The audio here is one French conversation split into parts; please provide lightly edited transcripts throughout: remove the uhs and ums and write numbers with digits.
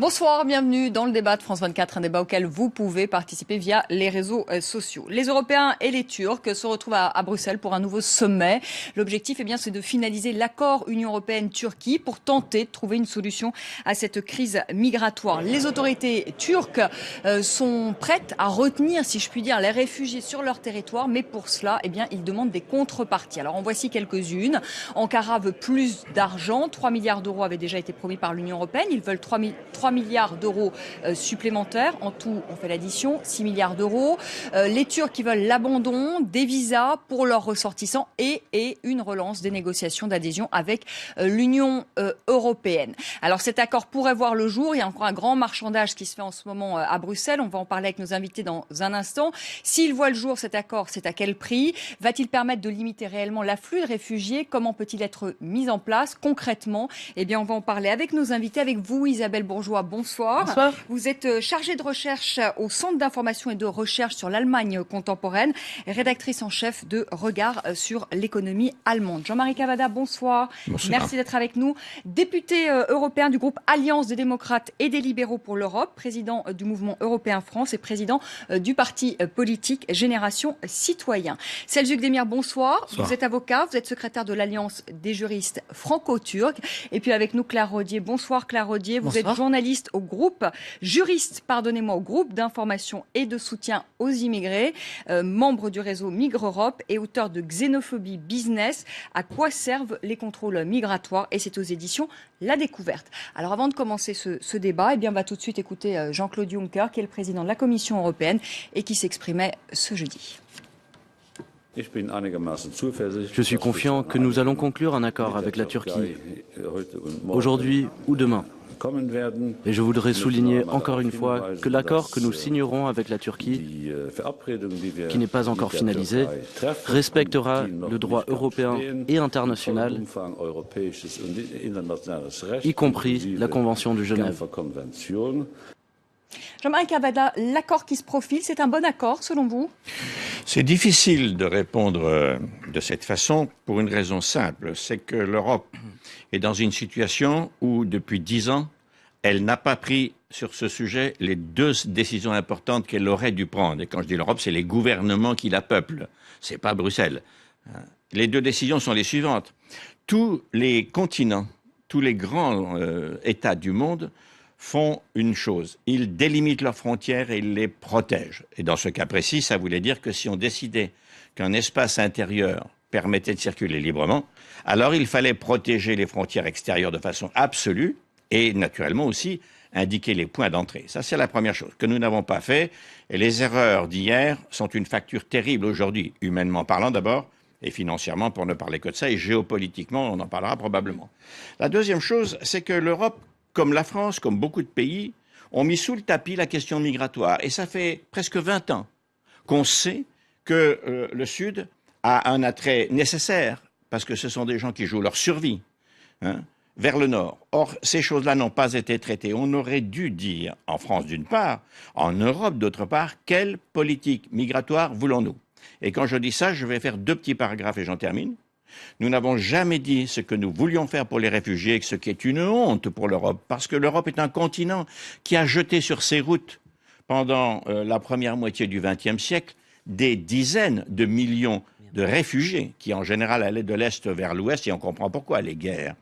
Bonsoir, bienvenue dans le débat de France 24, un débat auquel vous pouvez participer via les réseaux sociaux. Les Européens et les Turcs se retrouvent à Bruxelles pour un nouveau sommet. L'objectif, c'est de finaliser l'accord Union européenne-Turquie pour tenter de trouver une solution à cette crise migratoire. Les autorités turques sont prêtes à retenir, si je puis dire, les réfugiés sur leur territoire, mais pour cela, ils demandent des contreparties. Alors en voici quelques-unes. Ankara veut plus d'argent. 3 milliards d'euros avaient déjà été promis par l'Union européenne. Ils veulent 3 milliards d'euros supplémentaires. En tout, on fait l'addition, 6 milliards d'euros. Les Turcs qui veulent l'abandon, des visas pour leurs ressortissants et une relance des négociations d'adhésion avec l'Union européenne. Alors cet accord pourrait voir le jour. Il y a encore un grand marchandage qui se fait en ce moment à Bruxelles. On va en parler avec nos invités dans un instant. S'il voit le jour, cet accord, c'est à quel prix? Va-t-il permettre de limiter réellement l'afflux de réfugiés? Comment peut-il être mis en place concrètement? On va en parler avec nos invités, avec vous, Isabelle Bourgeois. Bonsoir. Bonsoir. Vous êtes chargée de recherche au Centre d'information et de recherche sur l'Allemagne contemporaine, rédactrice en chef de Regard sur l'économie allemande. Jean-Marie Cavada, bonsoir. Bonsoir. Merci d'être avec nous. Député européen du groupe Alliance des démocrates et des libéraux pour l'Europe, président du mouvement européen France et président du parti politique Génération Citoyen. Selçuk Demir, bonsoir. Bonsoir. Vous êtes avocat, vous êtes secrétaire de l'Alliance des juristes franco-turcs. Et puis avec nous, Claire Rodier. Bonsoir Claire Rodier. Vous êtes journaliste au groupe d'information et de soutien aux immigrés, membre du réseau Migre Europe et auteur de Xénophobie Business, à quoi servent les contrôles migratoires, et c'est aux éditions La Découverte. Alors avant de commencer ce débat, on va tout de suite écouter Jean-Claude Juncker, qui est le président de la Commission européenne et qui s'exprimait ce jeudi. Je suis confiant que nous allons conclure un accord avec la Turquie aujourd'hui ou demain. Et je voudrais souligner encore une fois que l'accord que nous signerons avec la Turquie, qui n'est pas encore finalisé, respectera le droit européen et international, y compris la Convention de Genève. Jean-Marie Cavada, l'accord qui se profile, c'est un bon accord selon vous? C'est difficile de répondre de cette façon pour une raison simple, c'est que l'Europe est dans une situation où depuis 10 ans, elle n'a pas pris sur ce sujet les 2 décisions importantes qu'elle aurait dû prendre. Et quand je dis l'Europe, c'est les gouvernements qui la peuplent, c'est pas Bruxelles. Les 2 décisions sont les suivantes. Tous les continents, tous les grands États du monde font une chose, ils délimitent leurs frontières et ils les protègent. Et dans ce cas précis, ça voulait dire que si on décidait qu'un espace intérieur permettait de circuler librement, alors il fallait protéger les frontières extérieures de façon absolue et naturellement aussi indiquer les points d'entrée. Ça, c'est la première chose que nous n'avons pas fait. Et les erreurs d'hier sont une facture terrible aujourd'hui, humainement parlant d'abord, et financièrement pour ne parler que de ça, et géopolitiquement, on en parlera probablement. La deuxième chose, c'est que l'Europe, comme la France, comme beaucoup de pays, ont mis sous le tapis la question migratoire. Et ça fait presque 20 ans qu'on sait que le Sud a un attrait nécessaire, parce que ce sont des gens qui jouent leur survie, vers le Nord. Or, ces choses-là n'ont pas été traitées. On aurait dû dire, en France d'une part, en Europe d'autre part, quelle politique migratoire voulons-nous? Et quand je dis ça, je vais faire 2 petits paragraphes et j'en termine. Nous n'avons jamais dit ce que nous voulions faire pour les réfugiés, ce qui est une honte pour l'Europe, parce que l'Europe est un continent qui a jeté sur ses routes, pendant la première moitié du XXe siècle, des dizaines de millions de réfugiés, qui en général allaient de l'Est vers l'Ouest, et on comprend pourquoi, les guerres.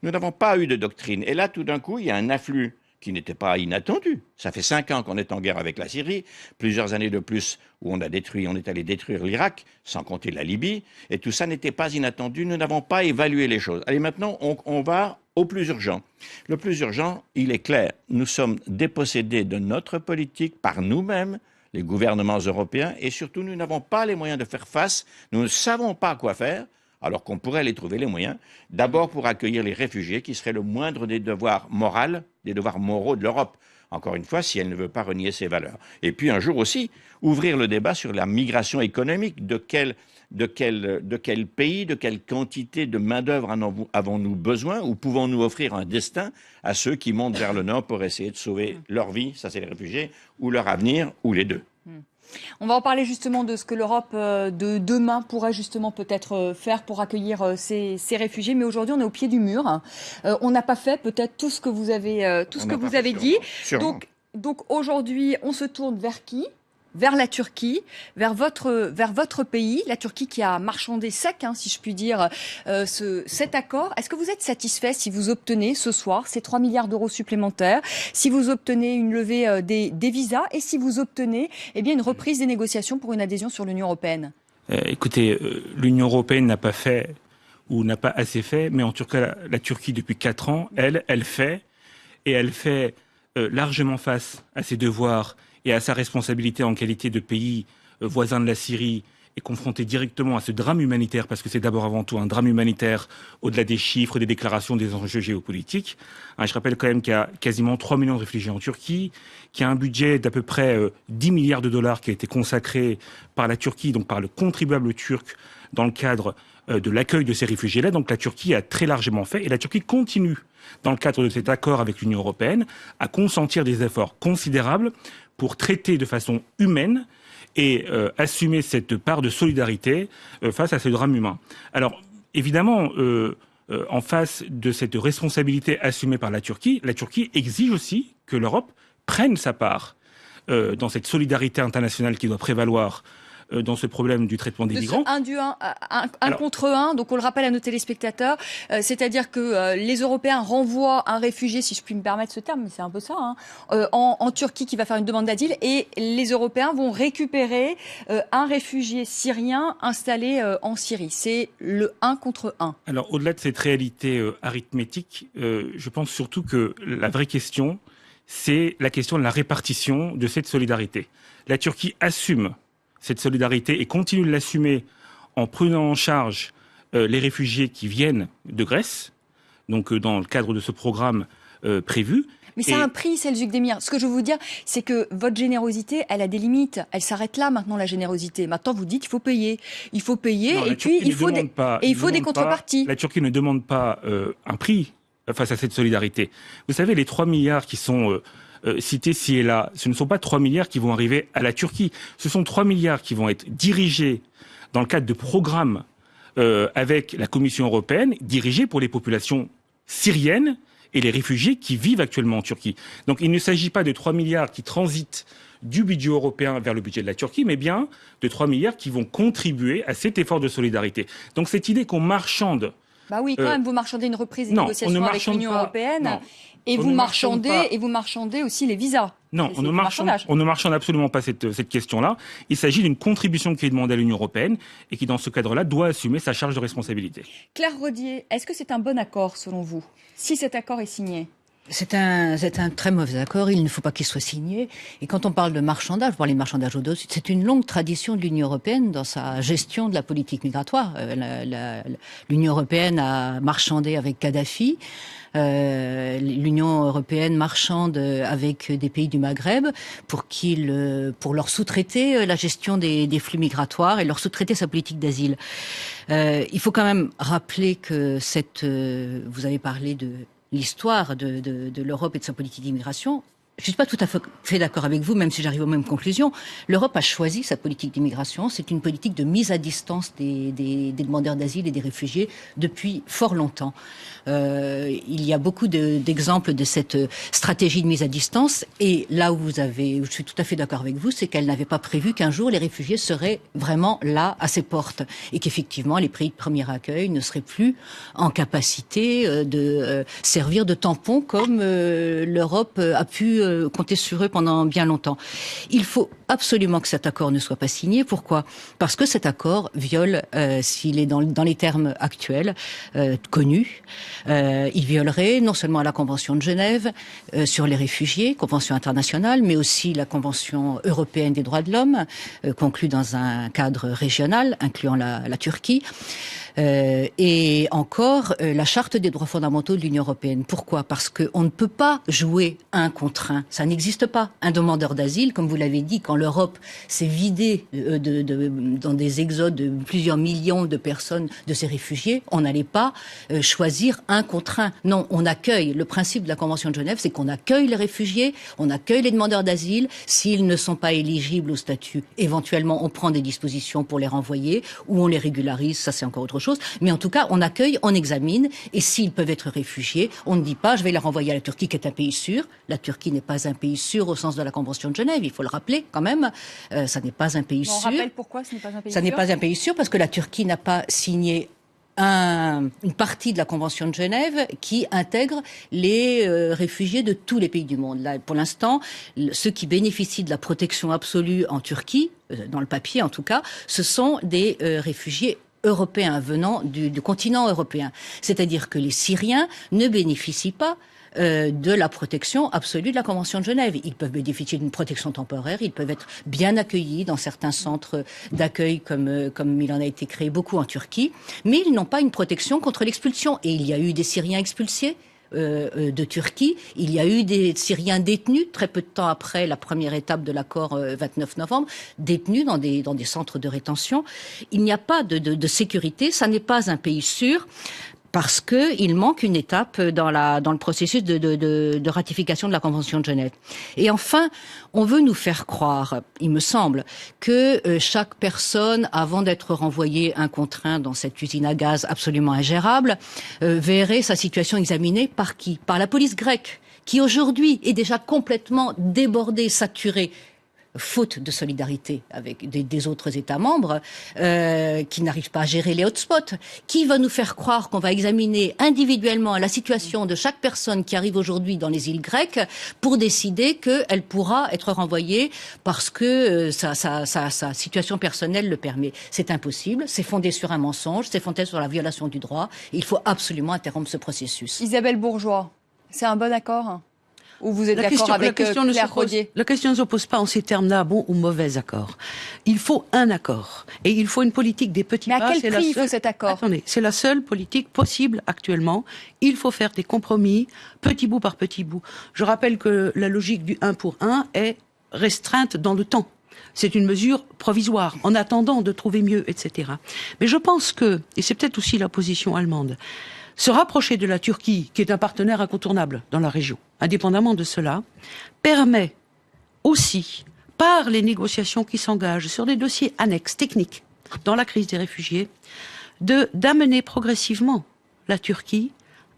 Nous n'avons pas eu de doctrine. Et là, tout d'un coup, il y a un afflux qui n'était pas inattendu. Ça fait 5 ans qu'on est en guerre avec la Syrie, plusieurs années de plus où on est allé détruire l'Irak, sans compter la Libye, et tout ça n'était pas inattendu, nous n'avons pas évalué les choses. Allez, maintenant, on va au plus urgent. Le plus urgent, il est clair, nous sommes dépossédés de notre politique par nous-mêmes, les gouvernements européens, et surtout, nous n'avons pas les moyens de faire face, nous ne savons pas quoi faire, alors qu'on pourrait les trouver les moyens, d'abord pour accueillir les réfugiés, qui serait le moindre des devoirs moraux, des devoirs moraux de l'Europe. Encore une fois, si elle ne veut pas renier ses valeurs. Et puis un jour aussi, ouvrir le débat sur la migration économique. De quel pays, de quelle quantité de main-d'œuvre avons-nous besoin, ou pouvons-nous offrir un destin à ceux qui montent vers le nord pour essayer de sauver leur vie, ça c'est les réfugiés, ou leur avenir, ou les 2. On va en parler justement de ce que l'Europe de demain pourrait justement peut-être faire pour accueillir ces réfugiés. Mais aujourd'hui, on est au pied du mur. On n'a pas fait peut-être tout ce que vous avez, dit. Donc aujourd'hui, on se tourne vers qui ? Vers la Turquie, vers votre pays, la Turquie qui a marchandé sec, si je puis dire, cet accord. Est-ce que vous êtes satisfait si vous obtenez ce soir ces 3 milliards d'euros supplémentaires, si vous obtenez une levée des visas et si vous obtenez une reprise des négociations pour une adhésion sur l'Union européenne ? Écoutez, l'Union européenne n'a pas fait ou n'a pas assez fait, mais en tout cas la Turquie depuis 4 ans, elle fait, et elle fait largement face à ses devoirs et à sa responsabilité en qualité de pays voisin de la Syrie et confronté directement à ce drame humanitaire, parce que c'est d'abord avant tout un drame humanitaire, au-delà des chiffres, des déclarations, des enjeux géopolitiques. Je rappelle quand même qu'il y a quasiment 3 millions de réfugiés en Turquie, qu'il y a un budget d'à peu près 10 milliards de dollars qui a été consacré par la Turquie, donc par le contribuable turc, dans le cadre de l'accueil de ces réfugiés-là. Donc la Turquie a très largement fait, et la Turquie continue, dans le cadre de cet accord avec l'Union européenne, à consentir des efforts considérables pour traiter de façon humaine et assumer cette part de solidarité face à ce drame humain. Alors, évidemment, en face de cette responsabilité assumée par la Turquie exige aussi que l'Europe prenne sa part dans cette solidarité internationale qui doit prévaloir dans ce problème du traitement des migrants. Un contre un, donc on le rappelle à nos téléspectateurs, c'est-à-dire que les Européens renvoient un réfugié, si je puis me permettre ce terme, mais c'est un peu ça, en Turquie qui va faire une demande d'asile, et les Européens vont récupérer un réfugié syrien installé en Syrie. C'est le 1 contre 1. Alors au-delà de cette réalité arithmétique, je pense surtout que la vraie question, c'est la question de la répartition de cette solidarité. La Turquie assume cette solidarité et continue de l'assumer en prenant en charge les réfugiés qui viennent de Grèce, donc dans le cadre de ce programme prévu. Mais c'est un prix, Selçuk Demir. Ce que je veux vous dire, c'est que votre générosité, elle a des limites. Elle s'arrête là maintenant, la générosité. Maintenant, vous dites qu'il faut payer. Il faut payer et puis il faut des contreparties. La Turquie ne demande pas un prix face à cette solidarité. Vous savez, les 3 milliards qui sont cités ci et là, ce ne sont pas 3 milliards qui vont arriver à la Turquie. Ce sont 3 milliards qui vont être dirigés dans le cadre de programmes avec la Commission européenne, dirigés pour les populations syriennes et les réfugiés qui vivent actuellement en Turquie. Donc il ne s'agit pas de 3 milliards qui transitent du budget européen vers le budget de la Turquie, mais bien de 3 milliards qui vont contribuer à cet effort de solidarité. Donc cette idée qu'on marchande... Bah oui, quand même, vous marchandez une reprise des négociations avec l'Union européenne. Non. Et vous marchandez aussi les visas. Non, on ne marchande absolument pas cette question-là. Il s'agit d'une contribution qui est demandée à l'Union européenne et qui, dans ce cadre-là, doit assumer sa charge de responsabilité. Claire Rodier, est-ce que c'est un bon accord, selon vous, si cet accord est signé ? C'est un très mauvais accord, il ne faut pas qu'il soit signé. Et quand on parle de marchandage, vous parlez de marchandage au dos, c'est une longue tradition de l'Union européenne dans sa gestion de la politique migratoire. L'Union européenne a marchandé avec Kadhafi. L'Union européenne marchande avec des pays du Maghreb pour leur sous-traiter la gestion des flux migratoires et leur sous-traiter sa politique d'asile. Il faut quand même rappeler que vous avez parlé de l'histoire de l'Europe et de sa politique d'immigration. Je suis pas tout à fait d'accord avec vous, même si j'arrive aux mêmes conclusions. L'Europe a choisi sa politique d'immigration. C'est une politique de mise à distance des demandeurs d'asile et des réfugiés depuis fort longtemps. Il y a beaucoup d'exemples de cette stratégie de mise à distance. Et là où je suis tout à fait d'accord avec vous, c'est qu'elle n'avait pas prévu qu'un jour les réfugiés seraient vraiment là, à ses portes. Et qu'effectivement, les pays de premier accueil ne seraient plus en capacité de servir de tampon comme l'Europe a pu compter sur eux pendant bien longtemps. Il faut absolument que cet accord ne soit pas signé. Pourquoi ? Parce que cet accord viole, s'il est dans les termes actuels, connus, il violerait non seulement la Convention de Genève sur les réfugiés, Convention internationale, mais aussi la Convention européenne des droits de l'homme, conclue dans un cadre régional, incluant la Turquie. Et encore, la Charte des droits fondamentaux de l'Union européenne. Pourquoi? Parce qu'on ne peut pas jouer un contre un. Ça n'existe pas. Un demandeur d'asile, comme vous l'avez dit, quand l'Europe s'est vidée dans des exodes de plusieurs millions de personnes, de ces réfugiés, on n'allait pas choisir un contre un. Non, on accueille. Le principe de la Convention de Genève, c'est qu'on accueille les réfugiés, on accueille les demandeurs d'asile. S'ils ne sont pas éligibles au statut, éventuellement, on prend des dispositions pour les renvoyer ou on les régularise. Ça, c'est encore autre chose. Mais en tout cas, on accueille, on examine. Et s'ils peuvent être réfugiés, on ne dit pas, je vais les renvoyer à la Turquie, qui est un pays sûr. La Turquie n'est pas un pays sûr au sens de la Convention de Genève. Il faut le rappeler quand même. Ça n'est pas un pays sûr. On rappelle pourquoi ce n'est pas un pays sûr. Ça n'est pas un pays sûr parce que la Turquie n'a pas signé une partie de la Convention de Genève qui intègre les réfugiés de tous les pays du monde. Là, pour l'instant, ceux qui bénéficient de la protection absolue en Turquie, dans le papier en tout cas, ce sont des réfugiés européens venant du continent européen. C'est-à-dire que les Syriens ne bénéficient pas de la protection absolue de la Convention de Genève. Ils peuvent bénéficier d'une protection temporaire, ils peuvent être bien accueillis dans certains centres d'accueil comme il en a été créé beaucoup en Turquie, mais ils n'ont pas une protection contre l'expulsion. Et il y a eu des Syriens expulsés de Turquie. Il y a eu des Syriens détenus, très peu de temps après la première étape de l'accord 29 novembre, détenus dans des centres de rétention. Il n'y a pas de sécurité, ça n'est pas un pays sûr. Parce que il manque une étape dans le processus de ratification de la Convention de Genève. Et enfin, on veut nous faire croire, il me semble, que chaque personne, avant d'être renvoyée un contre un dans cette usine à gaz absolument ingérable, verrait sa situation examinée par qui? Par la police grecque, qui aujourd'hui est déjà complètement débordée, saturée, faute de solidarité avec des autres États membres qui n'arrivent pas à gérer les hotspots. Qui va nous faire croire qu'on va examiner individuellement la situation de chaque personne qui arrive aujourd'hui dans les îles grecques pour décider qu'elle pourra être renvoyée parce que sa situation personnelle le permet? C'est impossible, c'est fondé sur un mensonge, c'est fondé sur la violation du droit. Il faut absolument interrompre ce processus. Isabelle Bourgeois, c'est un bon accord? Ou vous êtes d'accord avec Claire Rodier? La question ne se pose pas en ces termes-là, bon ou mauvais accord. Il faut un accord. Et il faut une politique des petits pas. Mais à quel prix il faut cet accord? Attendez, c'est la seule politique possible actuellement. Il faut faire des compromis, petit bout par petit bout. Je rappelle que la logique du 1 pour 1 est restreinte dans le temps. C'est une mesure provisoire, en attendant de trouver mieux, etc. Mais je pense que, et c'est peut-être aussi la position allemande, se rapprocher de la Turquie, qui est un partenaire incontournable dans la région, indépendamment de cela, permet aussi, par les négociations qui s'engagent sur des dossiers annexes, techniques, dans la crise des réfugiés, d'amener progressivement la Turquie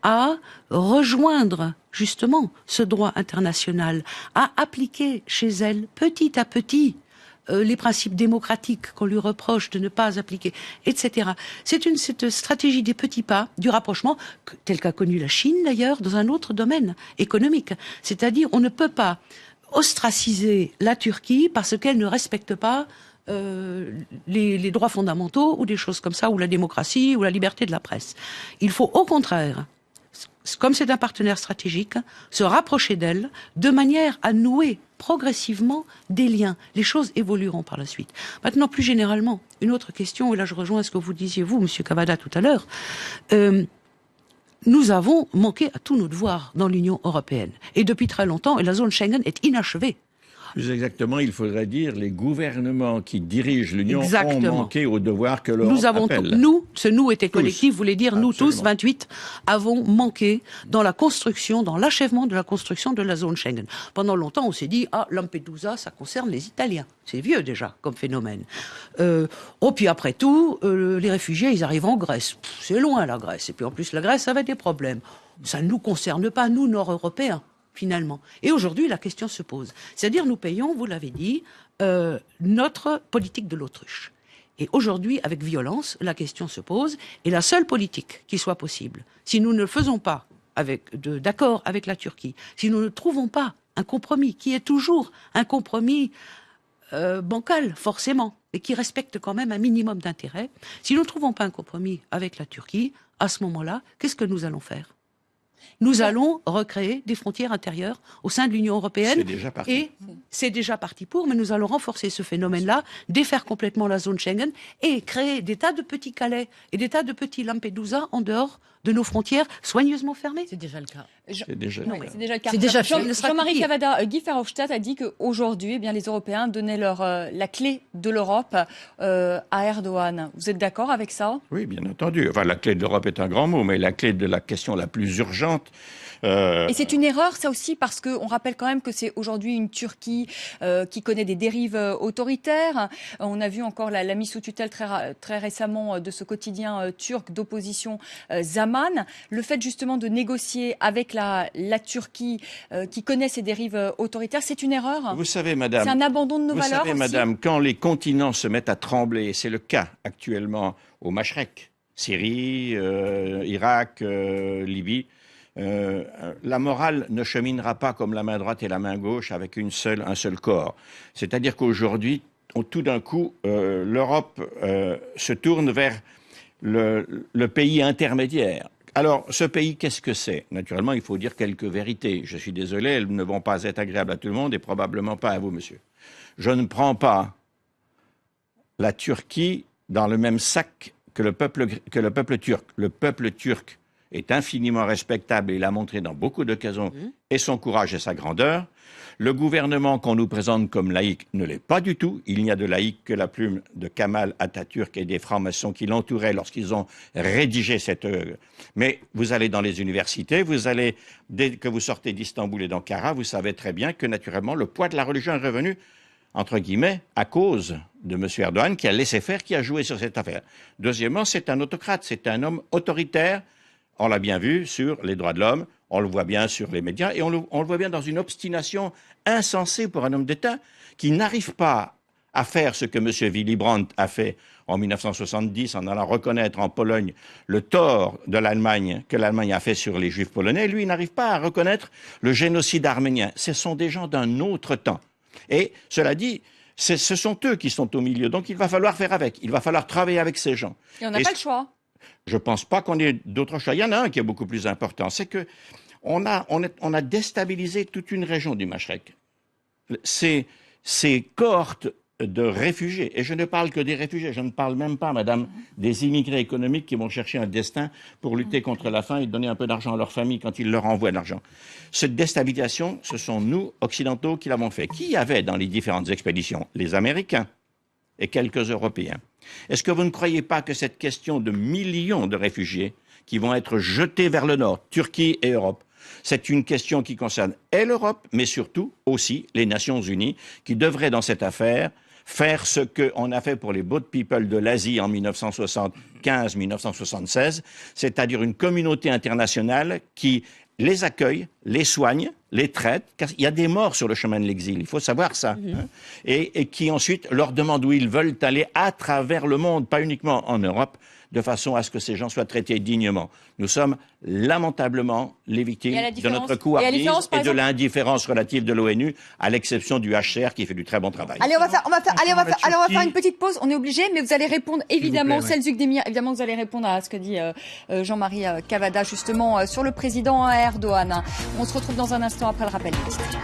à rejoindre justement ce droit international, à appliquer chez elle petit à petit les principes démocratiques qu'on lui reproche de ne pas appliquer, etc. C'est cette stratégie des petits pas, du rapprochement, tel qu'a connu la Chine d'ailleurs, dans un autre domaine économique. C'est-à-dire, on ne peut pas ostraciser la Turquie parce qu'elle ne respecte pas les droits fondamentaux ou des choses comme ça, ou la démocratie, ou la liberté de la presse. Il faut au contraire, comme c'est un partenaire stratégique, se rapprocher d'elle de manière à nouer progressivement des liens. Les choses évolueront par la suite. Maintenant, plus généralement, une autre question, et là je rejoins ce que vous disiez, vous, Monsieur Cavada, tout à l'heure. Nous avons manqué à tous nos devoirs dans l'Union européenne. Et depuis très longtemps, et la zone Schengen est inachevée. Plus exactement, il faudrait dire les gouvernements qui dirigent l'Union ont manqué au devoir que l'Europe appelle. Ce nous était collectif, voulait dire nous tous, 28, avons manqué dans la construction, dans l'achèvement de la construction de la zone Schengen. Pendant longtemps, on s'est dit, Lampedusa, ça concerne les Italiens. C'est vieux déjà comme phénomène. Puis après tout, les réfugiés, ils arrivent en Grèce. C'est loin la Grèce. Et puis en plus, la Grèce avait des problèmes. Ça ne nous concerne pas, nous, Nord-Européens. Finalement. Et aujourd'hui, la question se pose. C'est-à-dire, nous payons, vous l'avez dit, notre politique de l'autruche. Et aujourd'hui, avec violence, la question se pose. Et la seule politique qui soit possible, si nous ne le faisons pas d'accord avec la Turquie, si nous ne trouvons pas un compromis, qui est toujours un compromis bancal, forcément, et qui respecte quand même un minimum d'intérêt, si nous ne trouvons pas un compromis avec la Turquie, à ce moment-là, qu'est-ce que nous allons faire ? Nous allons recréer des frontières intérieures au sein de l'Union européenne. C'est déjà parti. Et c'est déjà parti pour, mais nous allons renforcer ce phénomène-là, défaire complètement la zone Schengen et créer des tas de petits Calais et des tas de petits Lampedusa en dehors de nos frontières soigneusement fermées. C'est déjà le cas. C'est déjà Non, le cas. c'est déjà le cas. C'est déjà fait. Jean-Marie Cavada, Guy Verhofstadt a dit qu'aujourd'hui, eh bien, les Européens donnaient la clé de l'Europe à Erdogan. Vous êtes d'accord avec ça? Oui, bien entendu. Enfin, la clé de l'Europe est un grand mot, mais la clé de la question la plus urgente. Et c'est une erreur, ça aussi, parce qu'on rappelle quand même que c'est aujourd'hui une Turquie qui connaît des dérives autoritaires. On a vu encore la mise sous tutelle très récemment de ce quotidien turc d'opposition Zaman. Le fait justement de négocier avec la Turquie qui connaît ces dérives autoritaires, c'est une erreur. Vous savez, madame. C'est un abandon de nos vous valeurs savez, aussi. madame, quand les continents se mettent à trembler, et c'est le cas actuellement au Machrek, Syrie, Irak, Libye, la morale ne cheminera pas comme la main droite et la main gauche avec un seul corps. C'est-à-dire qu'aujourd'hui, tout d'un coup, l'Europe se tourne vers le pays intermédiaire. Alors, ce pays, qu'est-ce que c'est? Naturellement, il faut dire quelques vérités. Je suis désolé, elles ne vont pas être agréables à tout le monde et probablement pas à vous, monsieur. Je ne prends pas la Turquie dans le même sac que le peuple turc. Le peuple turc est infiniment respectable et il a montré dans beaucoup d'occasions et son courage et sa grandeur. Le gouvernement qu'on nous présente comme laïque ne l'est pas du tout. Il n'y a de laïque que la plume de Kemal Atatürk et des francs-maçons qui l'entouraient lorsqu'ils ont rédigé cette... Mais vous allez dans les universités, dès que vous sortez d'Istanbul et d'Ankara, vous savez très bien que naturellement le poids de la religion est revenu, entre guillemets, à cause de M. Erdogan qui a laissé faire, qui a joué sur cette affaire. Deuxièmement, c'est un autocrate, c'est un homme autoritaire. On l'a bien vu sur les droits de l'homme, on le voit bien sur les médias, et on le voit bien dans une obstination insensée pour un homme d'État qui n'arrive pas à faire ce que M. Willy Brandt a fait en 1970 en allant reconnaître en Pologne le tort de l'Allemagne que l'Allemagne a fait sur les Juifs polonais. Lui, il n'arrive pas à reconnaître le génocide arménien. Ce sont des gens d'un autre temps. Et cela dit, ce sont eux qui sont au milieu. Donc il va falloir faire avec. Il va falloir travailler avec ces gens. Et on n'a pas le choix. Je ne pense pas qu'on ait d'autres choix. Il y en a un qui est beaucoup plus important. C'est que on a déstabilisé toute une région du Machrek. Ces cohortes de réfugiés, et je ne parle que des réfugiés, je ne parle même pas, madame, des immigrés économiques qui vont chercher un destin pour lutter contre la faim et donner un peu d'argent à leur famille quand ils leur envoient de l'argent. Cette déstabilisation, ce sont nous, occidentaux, qui l'avons fait. Qui y avait dans les différentes expéditions? Les Américains et quelques Européens. Est-ce que vous ne croyez pas que cette question de millions de réfugiés qui vont être jetés vers le nord, Turquie et Europe, c'est une question qui concerne et l'Europe, mais surtout aussi les Nations Unies, qui devraient dans cette affaire faire ce qu'on a fait pour les boat people de l'Asie en 1975-1976, c'est-à-dire une communauté internationale qui les accueille, les soigne, les traite, car il y a des morts sur le chemin de l'exil, il faut savoir ça, hein, et qui ensuite leur demande où ils veulent aller à travers le monde, pas uniquement en Europe, de façon à ce que ces gens soient traités dignement. Nous sommes lamentablement les victimes de notre couardise et de l'indifférence relative de l'ONU, à l'exception du HCR qui fait du très bon travail. Allez, on va faire une petite pause. On est obligé, mais vous allez répondre évidemment, Selçuk Demir, évidemment vous allez répondre à ce que dit Jean-Marie Cavada justement sur le président Erdogan. On se retrouve dans un instant après le rappel des titres.